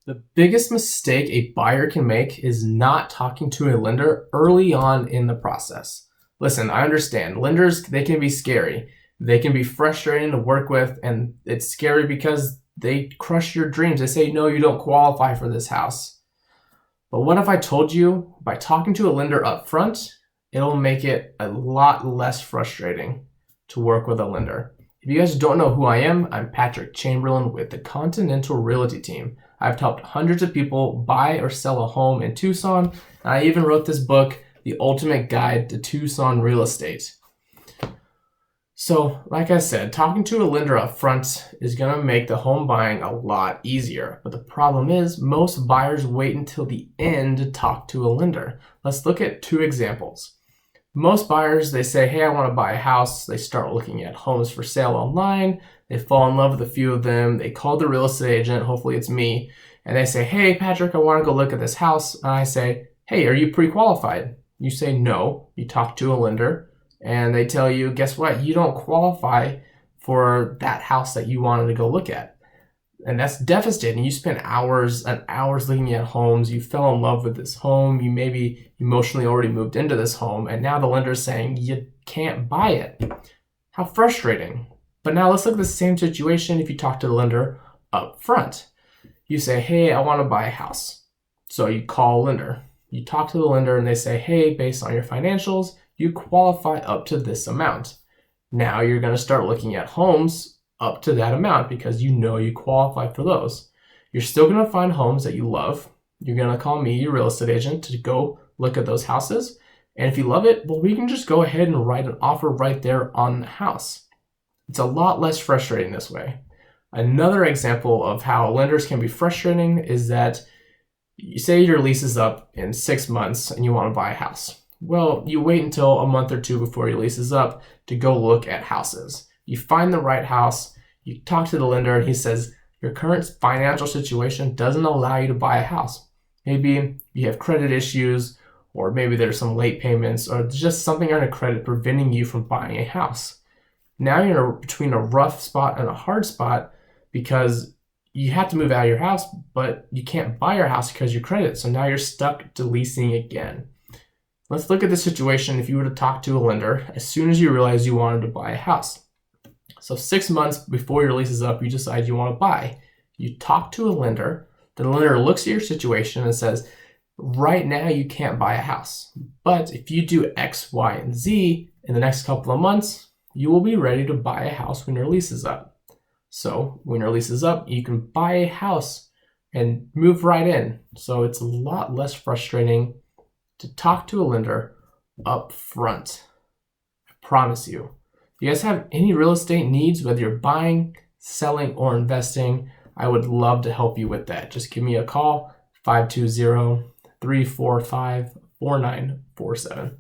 The biggest mistake a buyer can make is not talking to a lender early on in the process. Listen, I understand. Lenders, they can be scary. They can be frustrating to work with, and it's scary because they crush your dreams. They say, no, you don't qualify for this house. But what if I told you by talking to a lender up front, it'll make it a lot less frustrating to work with a lender. If you guys don't know who I am, I'm Patrick Chamberlain with the Continental Realty team. I've helped hundreds of people buy or sell a home in Tucson, and I even wrote this book, The Ultimate Guide to Tucson Real Estate. So, like I said, talking to a lender up front is going to make the home buying a lot easier. But the problem is, most buyers wait until the end to talk to a lender. Let's look at two examples. Most buyers, they say, hey, I want to buy a house. They start looking at homes for sale online. They fall in love with a few of them. They call the real estate agent, hopefully it's me, and they say, hey, Patrick, I want to go look at this house. And I say, hey, are you pre-qualified? You say no. You talk to a lender, and they tell you, guess what? You don't qualify for that house that you wanted to go look at. And that's devastating. You spent hours and hours looking at homes. You fell in love with this home. You maybe emotionally already moved into this home, and now the lender's saying you can't buy it. How frustrating. But now let's look at the same situation if you talk to the lender up front. You say, hey, I want to buy a house. So you call a lender. You talk to the lender and they say, hey, based on your financials, you qualify up to this amount. Now you're going to start looking at homes up to that amount because you know you qualify for those. You're still going to find homes that you love. You're going to call me, your real estate agent, to go look at those houses. And if you love it, well, we can just go ahead and write an offer right there on the house. It's a lot less frustrating this way. Another example of how lenders can be frustrating is that you say your lease is up in 6 months and you want to buy a house. Well, you wait until a month or two before your lease is up to go look at houses. You find the right house, you talk to the lender, and he says, your current financial situation doesn't allow you to buy a house. Maybe you have credit issues, or maybe there's some late payments, or just something on your credit preventing you from buying a house. Now you're between a rough spot and a hard spot because you have to move out of your house, but you can't buy your house because of your credit. So now you're stuck to leasing again. Let's look at the situation if you were to talk to a lender as soon as you realize you wanted to buy a house. So 6 months before your lease is up, you decide you want to buy. You talk to a lender. The lender looks at your situation and says, right now you can't buy a house. But if you do X, Y, and Z in the next couple of months, you will be ready to buy a house when your lease is up. So when your lease is up, you can buy a house and move right in. So it's a lot less frustrating to talk to a lender up front. I promise you. If you guys have any real estate needs, whether you're buying, selling, or investing, I would love to help you with that. Just give me a call, 520-345-4947.